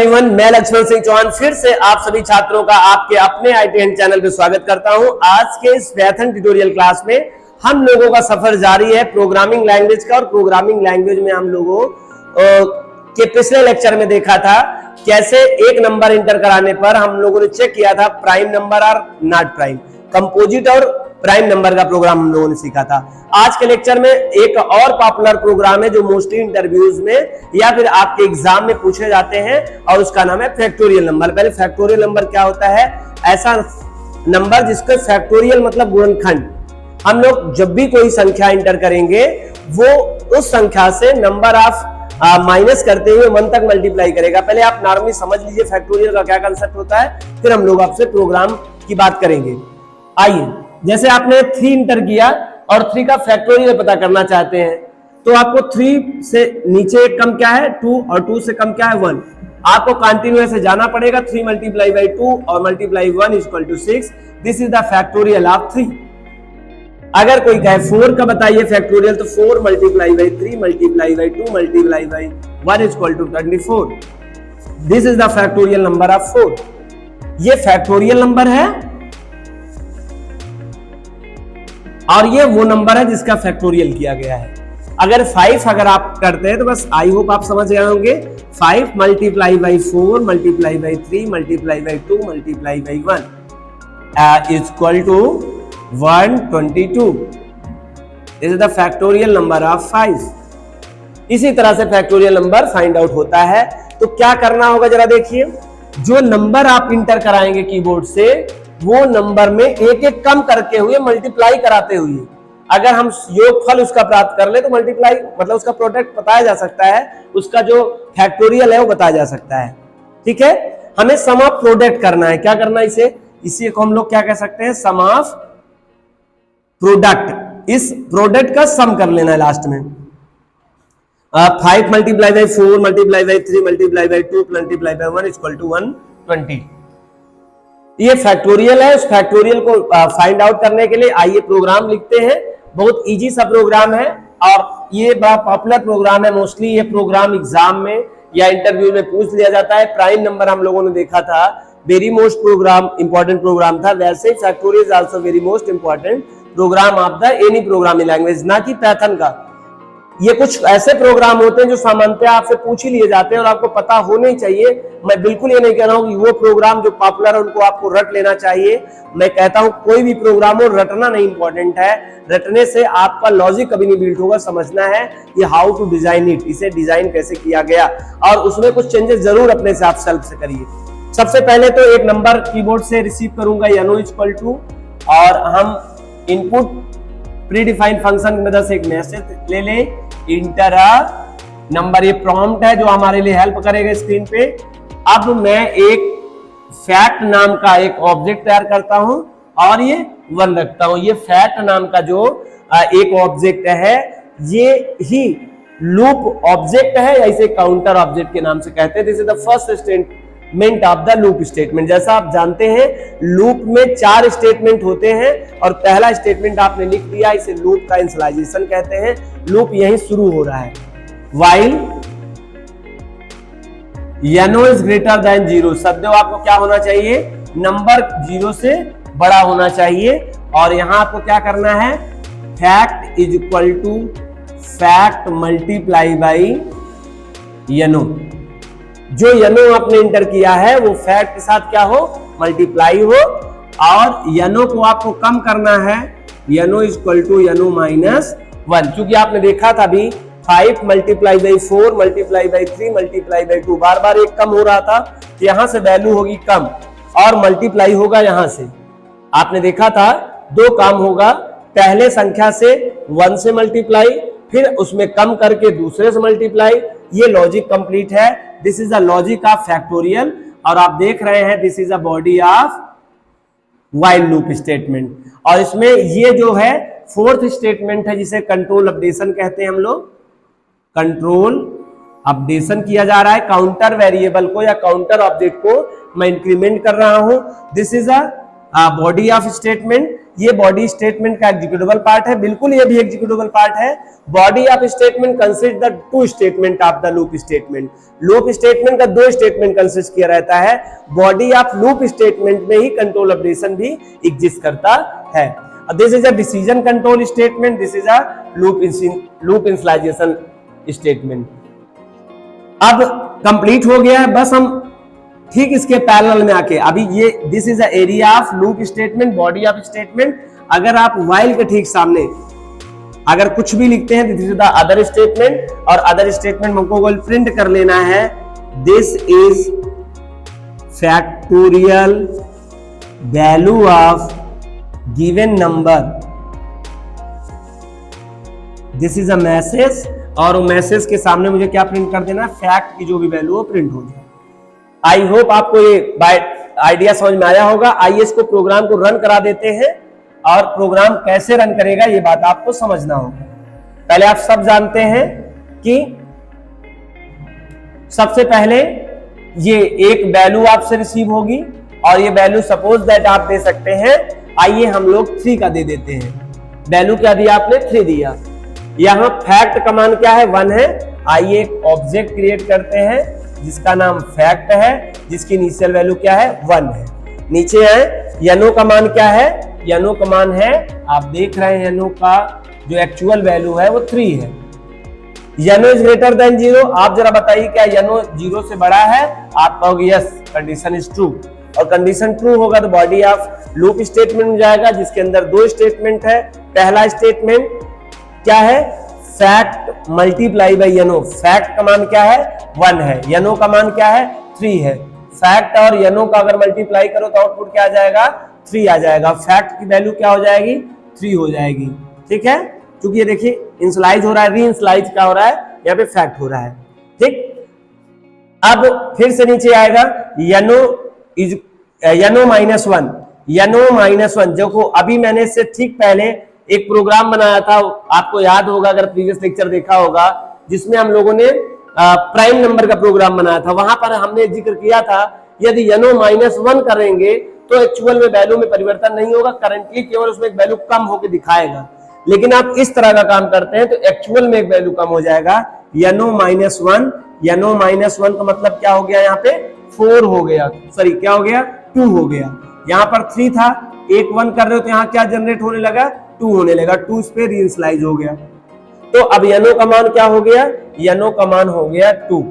Everyone, मैं लक्ष्मण सिंह चौहान फिर से आप सभी छात्रों का आपके अपने ITN चैनल पे स्वागत करता हूं। आज के इस पाइथन ट्यूटोरियल क्लास में हम लोगों का सफर जारी है प्रोग्रामिंग लैंग्वेज का। और प्रोग्रामिंग लैंग्वेज में हम लोगों के पिछले लेक्चर में देखा था कैसे एक नंबर इंटर कराने पर हम लोगों ने चेक किया था प्राइम नंबर और नॉट प्राइम, कंपोजिट और प्राइम नंबर का प्रोग्राम हम लोगों ने सीखा था। आज के लेक्चर में एक और पॉपुलर प्रोग्राम है जो मोस्टली इंटरव्यूज में या फिर आपके एग्जाम में पूछे जाते हैं और उसका नाम है फैक्टोरियल नंबर। पहले फैक्टोरियल नंबर क्या होता है? ऐसा नंबर जिसका फैक्टोरियल मतलब गुणनखंड। हम लोग जब भी कोई संख्या इंटर करेंगे वो उस संख्या से नंबर ऑफ माइनस करते हुए 1 तक मल्टीप्लाई करेगा। पहले आप नॉर्मली समझ लीजिए फैक्टोरियल का क्या कंसेप्ट होता है, फिर हम लोग आपसे प्रोग्राम की बात करेंगे। आइए, जैसे आपने 3 इंटर किया और 3 का फैक्टोरियल पता करना चाहते हैं तो आपको 3 से नीचे कम क्या है 2 और 2 से कम क्या है 1। आपको कंटिन्यू से जाना पड़ेगा। 3 मल्टीप्लाई बाई 2 और multiply 1 equal to 6। This is the factorial of 3। अगर कोई कहे 4 का बताइए फैक्टोरियल तो 4 multiply by 3 multiply by 2 multiply by 1 equal to 24। This is the factorial number of 4। ये फैक्टोरियल नंबर है और ये वो नंबर है जिसका फैक्टोरियल किया गया है। अगर 5 अगर आप करते हैं तो बस आई होप आप समझ गए होंगे। 5 multiply by 4 multiply by 3 multiply by 2 multiply by 1 equal to 122। This is the factorial number of 5। इसी तरह से फैक्टोरियल नंबर फाइंड आउट होता है। तो क्या करना होगा जरा देखिए, जो नंबर आप इंटर कराएंगे कीबोर्ड से वो नंबर में एक एक कम करके हुए मल्टीप्लाई कराते हुए अगर हम योगफल उसका प्राप्त कर ले तो मल्टीप्लाई मतलब उसका प्रोडक्ट बताया जा सकता है, उसका जो फैक्टोरियल है वो बताया जा सकता है। ठीक है, हमें सम ऑफ प्रोडक्ट करना है। क्या करना है इसी को हम लोग क्या कह सकते हैं? Sum of product. इस प्रोडक्ट का सम कर लेना है लास्ट में। 5 multiply by 4 multiply by 3 multiply by 2 multiply by 1 equal to 120। ये फैक्टोरियल है। उस फैक्टोरियल को फाइंड आउट करने के लिए आइए प्रोग्राम लिखते हैं। बहुत इजी सा प्रोग्राम है और ये बड़ा पॉपुलर प्रोग्राम है। मोस्टली ये प्रोग्राम एग्जाम में या इंटरव्यू में पूछ लिया जाता है। प्राइम नंबर हम लोगों ने देखा था, very most program important program था। वैसे ही factorial is also very most important program of the any programming language, ना कि पाइथन का। ये कुछ ऐसे प्रोग्राम होते हैं जो सामान्यतः आपसे पूछ ही लिए जाते हैं और आपको पता होना ही चाहिए। मैं बिल्कुल ये नहीं कह रहा हूं कि वो प्रोग्राम जो पॉपुलर है उनको आपको रट लेना चाहिए। मैं कहता हूं कोई भी प्रोग्राम हो, रटना नहीं इंपॉर्टेंट है। रटने से आपका लॉजिक कभी नहीं बिल्ड होगा। समझना है कि हाउ टू डिजाइन इट, इसे डिजाइन कैसे किया गया और उसमें कुछ चेंजेस जरूर अपने से आप सेल्फ से करिए। सबसे पहले तो एक नंबर कीबोर्ड से रिसीव करूंगा यानो इक्वल टू, और हम इनपुट प्रीडिफाइंड फंक्शन की मदद से एक मैसेज ले लें, इंटर अ नंबर। ये प्रॉम्प्ट है जो हमारे लिए हेल्प करेगा स्क्रीन पे। अब मैं एक फैक्ट नाम का एक ऑब्जेक्ट तैयार करता हूं और ये 1 रखता हूं। ये फैक्ट नाम का जो एक ऑब्जेक्ट है ये ही लूप ऑब्जेक्ट है या इसे काउंटर ऑब्जेक्ट के नाम से कहते हैं। This is the first statement of the loop statement. जैसा आप जानते हैं लूप में 4 स्टेटमेंट होते हैं और पहला स्टेटमेंट आपने लिख दिया, इसे लूप का इनिशियलाइजेशन कहते हैं। लूप यहीं शुरू हो रहा है। व्हाइल यानो इज ग्रेटर देन 0, सदैव आपको क्या होना चाहिए? नंबर 0 से बड़ा होना चाहिए। और यहां आपको क्या करना है? Fact is equal to fact multiply by यानो। जो यानो आपने इंटर किया है वो फैक्ट के साथ क्या हो? मल्टीप्लाई हो। और यानो को आपको कम करना है, यानो इक्वल टू यानो माइनस 1। क्योंकि आपने देखा था अभी 5 multiply by 4 multiply by 3 multiply by 2 बार बार एक कम हो रहा था, तो यहां से वैल्यू होगी कम और मल्टीप्लाई होगा यहां से। आपने देखा था 2 काम होगा, पहले संख्या से 1 से मल्टीप्लाई, फिर उसमें कम करके दूसरे से मल्टीप्लाई। ये लॉजिक कंप्लीट है। This is the logic of factorial. और आप देख रहे हैं this is a body of while loop statement. और इसमें ये जो है 4th स्टेटमेंट है जिसे कंट्रोल अपडेशन कहते हैं हम लोग। कंट्रोल अपडेशन किया जा रहा है काउंटर वेरिएबल को या काउंटर ऑब्जेक्ट को मैं इंक्रीमेंट कर रहा हूं। This is a body of statement. ये बॉडी स्टेटमेंट का एग्जीक्यूटेबल पार्ट है, बिल्कुल ये भी एग्जीक्यूटेबल पार्ट है। Body of statement consist the two statement of the loop statement. Loop statement का दो स्टेटमेंट कंसिस्ट किया रहता है। बॉडी ऑफ लूप स्टेटमेंट में ही कंट्रोल ऑपरेशन भी एग्जिस्ट करता है। This is a decision control statement, this is a loop initialization statement. अब कंप्लीट हो गया है, बस हम ठीक इसके पैरेलल में आके अभी ये this is the area of loop statement, body of statement. अगर आप व्हाइल के ठीक सामने अगर कुछ भी लिखते हैं this is the other statement, और अदर स्टेटमेंट हमको प्रिंट कर लेना है। This is factorial value of given number, this is a message, और मैसेज के सामने मुझे क्या प्रिंट कर देना, फैक्ट की जो भी वैल्यू हो प्रिंट हो जाए। आई होप आपको ये आइडिया समझ में आया होगा। आइए इसको प्रोग्राम को रन करा देते हैं, और प्रोग्राम कैसे रन करेगा ये बात आपको समझना होगा। पहले आप सब जानते हैं कि सबसे पहले ये एक वैल्यू आपसे रिसीव होगी, और ये वैल्यू सपोज दैट आप दे सकते हैं, आइए हम लोग 3 का दे देते हैं। वैल्यू क्या दिया आपने, 3 दिया। यहां फैक्ट का मान क्या है, 1 है। आइए एक ऑब्जेक्ट क्रिएट करते हैं जिसका नाम फैक्ट है, जिसकी इनिशियल वैल्यू क्या है, 1 है। नीचे आए, यनो का मान क्या है, यनो का मान है, आप देख रहे हैं यनो का जो एक्चुअल वैल्यू है वो 3 है। यनो इज ग्रेटर देन 0, आप जरा बताइए क्या यनो 0 से बड़ा है, आप कहोगे यस, कंडीशन इज ट्रू, और कंडीशन ट्रू होगा तो बॉडी ऑफ लूप स्टेटमेंट में जाएगा, जिसके अंदर 2 स्टेटमेंट है। पहला स्टेटमेंट क्या है, फैक्ट मल्टीप्लाई बाई यनो। फैक्ट का मान क्या है, 1 है। यनो का मान क्या है, 3 है। फैक्ट और यनो का अगर मल्टीप्लाई करो तो आउटपुट क्या आ जाएगा, 3 आ जाएगा। फैक्ट की वैल्यू क्या हो जाएगी, 3 हो जाएगी। ठीक है, क्योंकि ये देखिए इनिशियलाइज हो रहा है, री इनिशियलाइज क्या हो रहा है, यहाँ पे फैक्ट हो रहा है। ठीक, अब फिर से नीचे आएगा यनो -1, यनो -1 जो को अभी मैंने इससे ठीक पहले एक प्रोग्राम बनाया था, आपको याद होगा अगर प्रीवियस लेक्चर देखा होगा, जिसमें हम लोगों ने प्राइम नंबर का प्रोग्राम बनाया था। वहां पर हमने जिक्र किया था यदि यनो -1 करेंगे तो एक्चुअल में वैल्यू में परिवर्तन नहीं होगा, करंटली केवल उसमें एक वैल्यू कम होकर दिखाएगा। लेकिन आप इस तरह का काम करते हैं तो एक्चुअल में एक वैल्यू कम हो जाएगा। यनो -1, यनो -1 का मतलब क्या हो गया, यहाँ पे 4 हो गया, सॉरी क्या हो गया, 2 हो गया। यहाँ पर 3 था, एक 1 कर रहे हो तो यहाँ क्या जनरेट होने लगा, 2 होने लगा, 2 इस पे रीइनिशियलाइज हो गया। तो अब यनो का मान क्या हो गया, यनो का मान हो गया 2।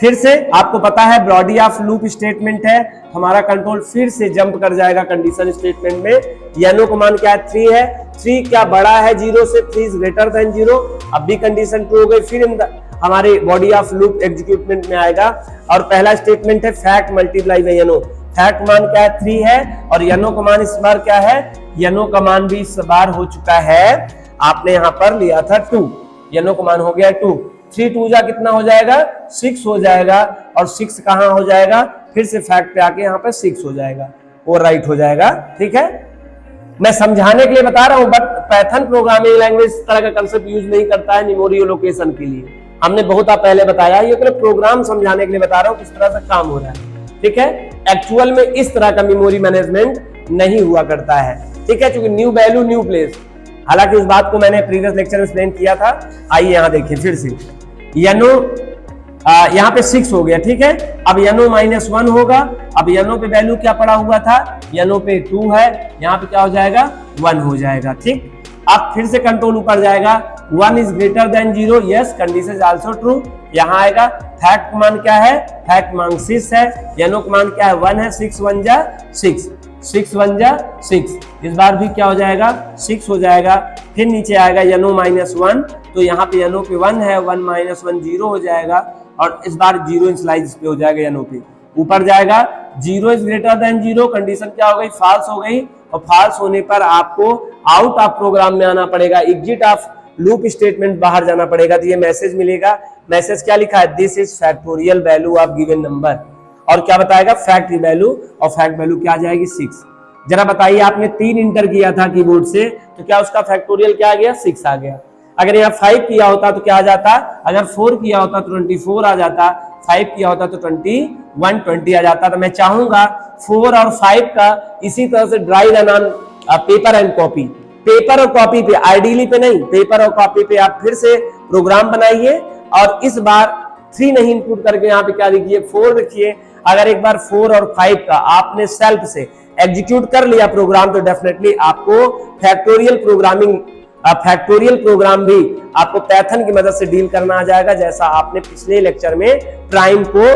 फिर से आपको पता है बॉडी ऑफ लूप स्टेटमेंट है, हमारा कंट्रोल फिर से जंप कर जाएगा कंडीशन स्टेटमेंट में। यनो का मान क्या है, 3 है। 3 क्या बड़ा है 0 से, 3 इज ग्रेटर देन 0। अब भी कंडीशन ट्रू हो गई, फिर हमारे बॉडी ऑफ लूप एग्जीक्यूटमेंट में आएगा, और पहला स्टेटमेंट है फैक्ट मल्टीप्लाई बाई यनो। फैक्ट मान क्या है, 3 है, और यनो का मान इस बार क्या है, यनो का मान भी इस बार हो चुका है, आपने यहां पर लिया था 2, यनो का मान हो गया 2। 3 2 जा कितना हो जाएगा, 6 हो जाएगा, और 6 कहां हो जाएगा, फिर से फैक्ट पे आके यहाँ पे 6 हो जाएगा, वो राइट हो जाएगा। ठीक है, मैं समझाने के लिए बता रहा हूं, बट पाइथन प्रोग्रामिंग लैंग्वेज इस तरह का कंसेप्ट यूज नहीं करता है मेमोरी लोकेशन के लिए। हमने बहुत पहले बताया, ये प्रोग्राम समझाने के लिए बता रहा हूं किस तरह से काम हो रहा है। ठीक है, एक्चुअल में इस तरह का मेमोरी मैनेजमेंट नहीं हुआ करता है। ठीक है, क्योंकि न्यू वैल्यू न्यू प्लेस, हालांकि इस बात को मैंने प्रीवियस लेक्चर में एक्सप्लेन किया था। आइए यहाँ देखिए फिर से, यनो यहाँ पे 6 हो गया। ठीक है, अब यनो -1 होगा। अब यनो पे वैल्यू क्या पड़ा हुआ था, यनो पे 2 है, यहाँ पे क्या हो जाएगा, 1 हो जाएगा। ठीक, अब फिर से कंट्रोल ऊपर जाएगा, 1 is greater than 0, yes, condition is also true. यहाँ आएगा फैक्ट मान क्या है, फैक्ट मान 6 है, यनो का मान क्या है, 1 है, 6 1 जा 6, 6 1 जा 6, इस बार भी क्या हो जाएगा, 6 हो जाएगा। फिर नीचे आएगा यनो -1, तो यहाँ पे यनो पे 1 है, 1 -1 0 हो जाएगा, और इस बार 0 इनिशियलाइज पे हो जाएगा यनो पे। ऊपर जाएगा 0 इज ग्रेटर देन 0, कंडीशन क्या हो गई, फॉल्स हो गई, और फॉल्स होने पर आपको आउट ऑफ प्रोग्राम में आना पड़ेगा, एग्जिट ऑफ लूप स्टेटमेंट बाहर जाना पड़ेगा। तो ये मैसेज मिलेगा, मैसेज क्या लिखा है, this is factorial value of given number, और क्या बताएगा, फैक्ट वैल्यू, और फैक्ट वैल्यू क्या आ जाएगी, 6। जरा बताइए, आपने 3 इंटर किया था कीबोर्ड से, तो क्या उसका फैक्टोरियल क्या आ गया, 6 आ गया। अगर यहाँ 5 किया होता तो क्या आ जाता, अगर 4 किया होता तो 24 आ जाता, 5 किया होता तो 21 20 आ जाता। तो मैं चाहूंगा 4 और 5 का इसी तरह से dry run on paper and copy. Paper और कॉपी पे, आइडियली पे नहीं, पेपर और कॉपी पे आप फिर से प्रोग्राम बनाइए और इस बार 3 नहीं इंक्लूड करके यहाँ पे क्या लिखिए 4 लिखिए। अगर एक बार 4 और 5 का आपने सेल्फ से एग्जीक्यूट कर लिया प्रोग्राम तो डेफिनेटली आपको फैक्टोरियल प्रोग्राम भी आपको पाइथन की मदद से डील करना आ जाएगा। जैसा आपने पिछले लेक्चर में प्राइम को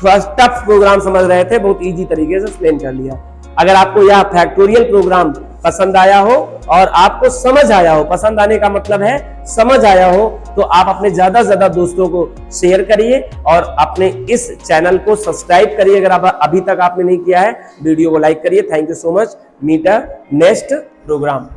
टफ प्रोग्राम समझ रहे थे, बहुत इजी तरीके से एक्सप्लेन कर लिया। अगर आपको यह फैक्टोरियल प्रोग्राम पसंद आया हो और आपको समझ आया हो, पसंद आने का मतलब है समझ आया हो, तो आप अपने ज्यादा से ज्यादा दोस्तों को शेयर करिए और अपने इस चैनल को सब्सक्राइब करिए अगर अभी तक आपने नहीं किया है। वीडियो को लाइक करिए। Thank you so much. Meet a next programme.